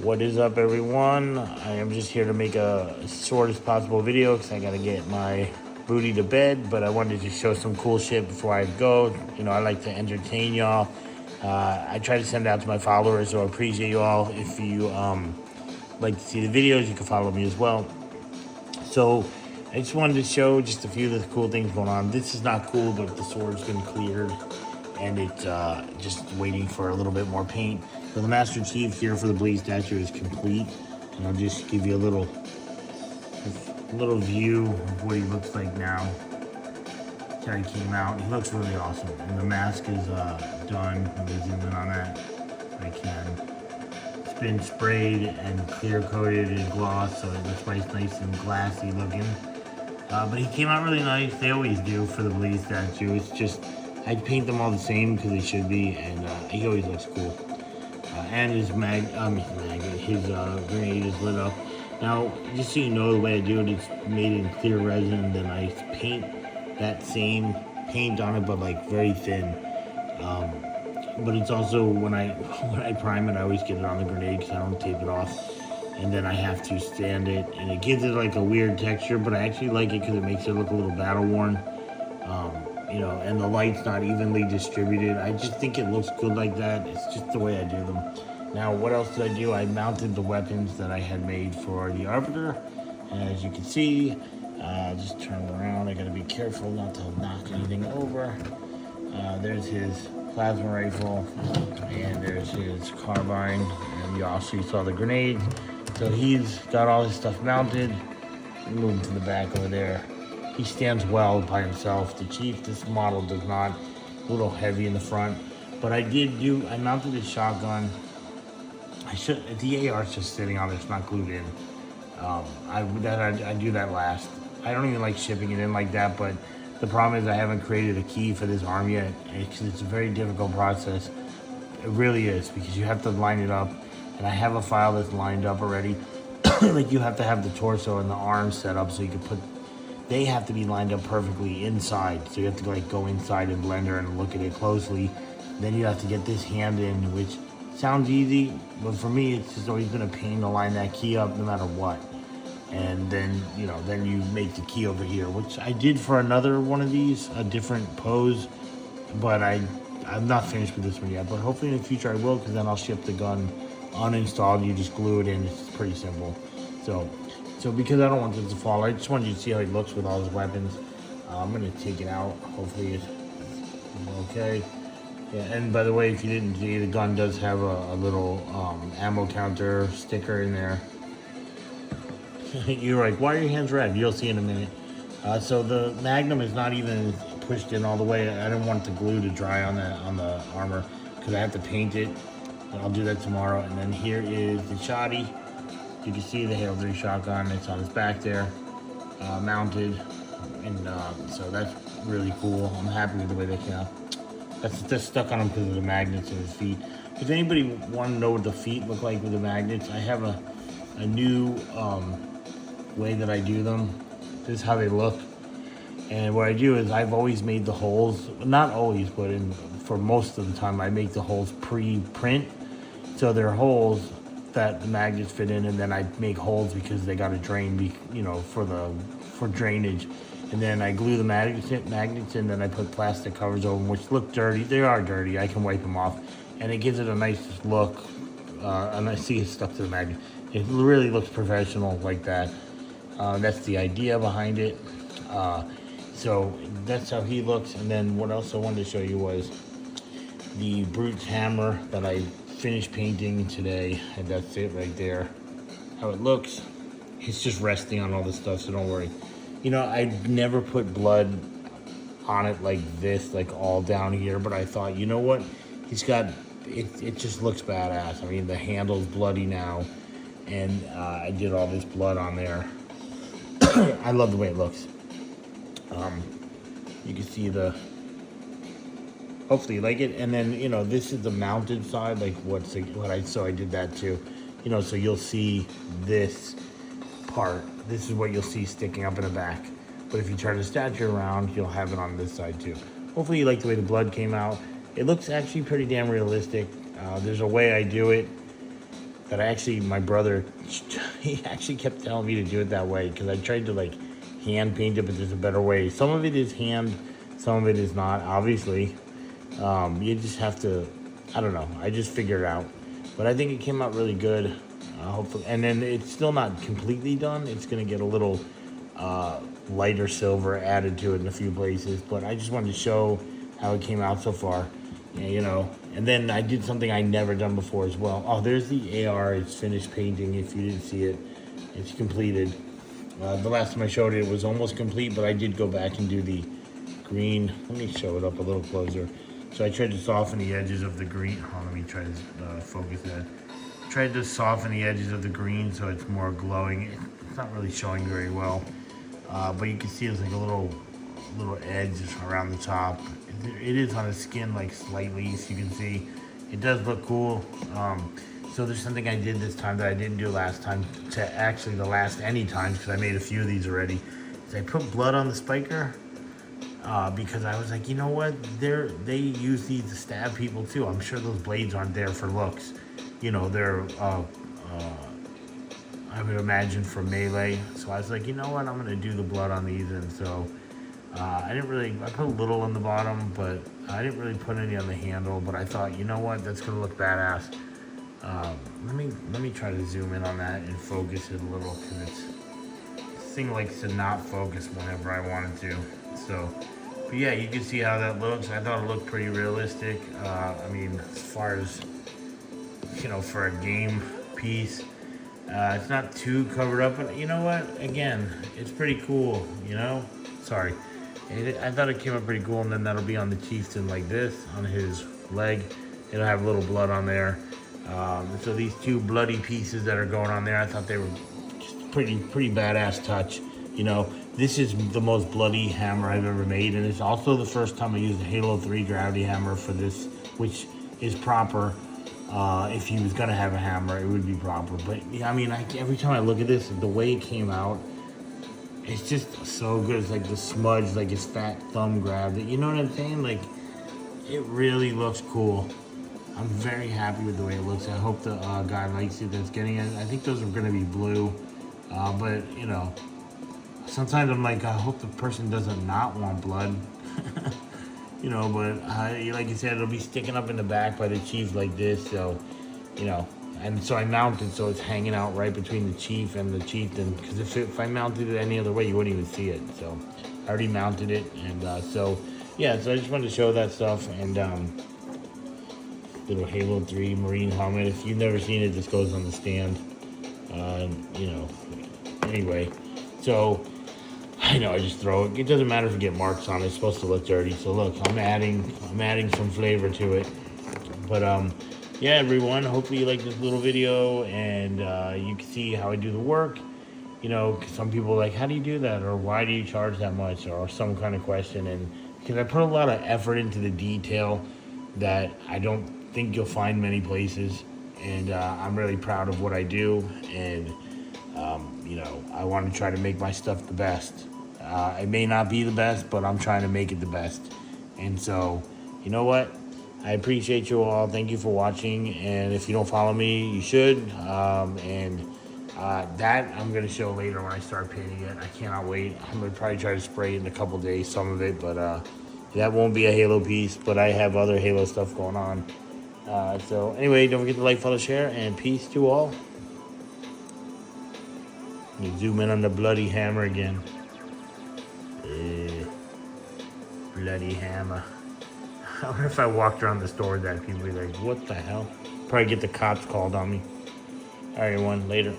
What is up, everyone? I am just here to make a short as possible video because I gotta get my booty to bed, but I wanted to show some cool shit before I go. You know, I like to entertain y'all. I try to send it out to my followers, so I appreciate you all. If you like to see the videos, you can follow me as well. So I just wanted to show just a few of the cool things going on. This is not cool, but the sword's been cleared and it's just waiting for a little bit more paint. So the Master Chief here for the Blaze statue is complete. And I'll just give you a little view of what he looks like now. That's how he came out. He looks really awesome. And the mask is done. Let me zoom in on that if I can. It's been sprayed and clear coated and gloss, so it looks nice and glassy looking. But he came out really nice. They always do for the Blaze statue. It's just, I paint them all the same because they should be, and he always looks cool. And his grenade is lit up. Now, just so you know, the way I do it, it's made in clear resin, and then I paint that same paint on it, but like very thin. But it's also, when I prime it, I always get it on the grenade because I don't tape it off. And then I have to sand it, and it gives it like a weird texture, but I actually like it because it makes it look a little battle worn. You know, and the light's not evenly distributed. I just think it looks good like that. It's just the way I do them. Now, what else did I do? I mounted the weapons that I had made for the Arbiter. And as you can see, just turn it around. I gotta be careful not to knock anything over. There's his plasma rifle, and there's his carbine, and you also saw the grenade. So he's got all his stuff mounted. Move him to the back over there. He stands well by himself. The Chief, this model does not. A little heavy in the front. But I mounted his shotgun. The AR's just sitting on there, it's not glued in. I do that last. I don't even like shipping it in like that, but the problem is I haven't created a key for this arm yet. It's a very difficult process. It really is, because you have to line it up. And I have a file that's lined up already. Like, you have to have the torso and the arms set up so you can they have to be lined up perfectly inside. So you have to like go inside in Blender and look at it closely. Then you have to get this hand in, which sounds easy, but for me, it's just always been a pain to line that key up no matter what. And then, then you make the key over here, which I did for another one of these, a different pose, but I'm not finished with this one yet. But hopefully in the future I will, because then I'll ship the gun uninstalled. You just glue it in. It's pretty simple. So because I don't want this to fall, I just wanted you to see how he looks with all his weapons. I'm going to take it out. Hopefully it's okay. Yeah, and by the way, if you didn't see, the gun does have a little ammo counter sticker in there. You're like, why are your hands red? You'll see in a minute. So the Magnum is not even pushed in all the way. I don't want the glue to dry on the armor because I have to paint it. I'll do that tomorrow. And then here is the shotty. You can see the Halo 3 shotgun. It's on his back there, mounted, and so that's really cool. I'm happy with the way that came out. That's stuck on him because of the magnets in his feet. If anybody want to know what the feet look like with the magnets, I have a new way that I do them. This is how they look. And what I do is I've always made the holes, not always, but for most of the time, I make the holes pre-print. So they're holes that the magnets fit in, and then I make holes because they got to drain, for drainage. And then I glue the magnets in, and then I put plastic covers over them, which look dirty. They are dirty. I can wipe them off, and it gives it a nice look. And I see it stuck to the magnet. It really looks professional like that. That's the idea behind it. So that's how he looks. And then what else I wanted to show you was the Brute's hammer that I finished painting today, and that's it right there. How it looks. It's just resting on all this stuff, so don't worry. I never put blood on it like this, like all down here, but I thought, you know what? He's got, it just looks badass. I mean, the handle's bloody now, and I did all this blood on there. I love the way it looks. You can see hopefully you like it. And then, this is the mounted side, like so I did that too. So you'll see this part. This is what you'll see sticking up in the back. But if you turn the statue around, you'll have it on this side too. Hopefully you like the way the blood came out. It looks actually pretty damn realistic. There's a way I do it that my brother, he actually kept telling me to do it that way because I tried to like hand paint it, but there's a better way. Some of it is hand, some of it is not, obviously. You just have to, I don't know, I just figured it out. But I think it came out really good, hopefully. And then it's still not completely done. It's going to get a little lighter silver added to it in a few places. But I just wanted to show how it came out so far, you know. And then I did something I never done before as well. Oh, there's the AR. It's finished painting. If you didn't see it, it's completed. The last time I showed it, it was almost complete, but I did go back and do the green. Let me show it up a little closer. So I tried to soften the edges of the green. Oh, let me try to focus that. Tried to soften the edges of the green so it's more glowing. It's not really showing very well, but you can see it's like a little edge around the top. It is on the skin like slightly, so you can see. It does look cool. So there's something I did this time that I didn't do last time, to actually the last any times, because I made a few of these already. Is I put blood on the spiker because I was like, you know what? They use these to stab people too. I'm sure those blades aren't there for looks. You know, they're I would imagine for melee. So I was like, you know what? I'm gonna do the blood on these, and so I put a little on the bottom, but I didn't really put any on the handle. But I thought, you know what? That's gonna look badass. Let me try to zoom in on that and focus it a little, because this thing likes to not focus whenever I want it to. So, but yeah, you can see how that looks. I thought it looked pretty realistic. I mean, as far as, you know, for a game piece, it's not too covered up, but you know what? Again, it's pretty cool, you know? Sorry. I thought it came up pretty cool, and then that'll be on the chieftain like this, on his leg. It'll have a little blood on there. So these two bloody pieces that are going on there, I thought they were just pretty badass touch. You know, this is the most bloody hammer I've ever made, and it's also the first time I used a Halo 3 gravity hammer for this, which is proper. If he was gonna have a hammer, it would be proper. But yeah, I mean, every time I look at this, the way it came out, it's just so good. It's like the smudge, like his fat thumb grabbed it. You know what I'm saying? Like, it really looks cool. I'm very happy with the way it looks. I hope the guy likes it that's getting it. I think those are gonna be blue, but you know, sometimes I'm like, I hope the person doesn't not want blood. You know, but like you said, it'll be sticking up in the back by the chief like this, so, you know, and so I mounted so it's hanging out right between the chief and the chieftain, because if I mounted it any other way, you wouldn't even see it. So I already mounted it, and so yeah, so I just wanted to show that stuff. And little Halo 3 Marine helmet. If you've never seen it, this goes on the stand. You know, anyway, so I know I just throw it. It doesn't matter if you get marks on it. It's supposed to look dirty. So look, I'm adding some flavor to it. But yeah, everyone, hopefully you like this little video, and you can see how I do the work. You know, 'cause some people are like, how do you do that? Or why do you charge that much? Or some kind of question. And because I put a lot of effort into the detail that I don't think you'll find many places. And I'm really proud of what I do. And you know, I want to try to make my stuff the best. It may not be the best, but I'm trying to make it the best. And so, you know what? I appreciate you all. Thank you for watching. And if you don't follow me, you should. That I'm going to show later when I start painting it. I cannot wait. I'm going to probably try to spray it in a couple days, some of it. But that won't be a Halo piece. But I have other Halo stuff going on. So anyway, don't forget to like, follow, share, and peace to all. Let me zoom in on the bloody hammer again. Bloody hammer. I wonder if I walked around the store that people would be like, what the hell? Probably get the cops called on me. All right, everyone, later.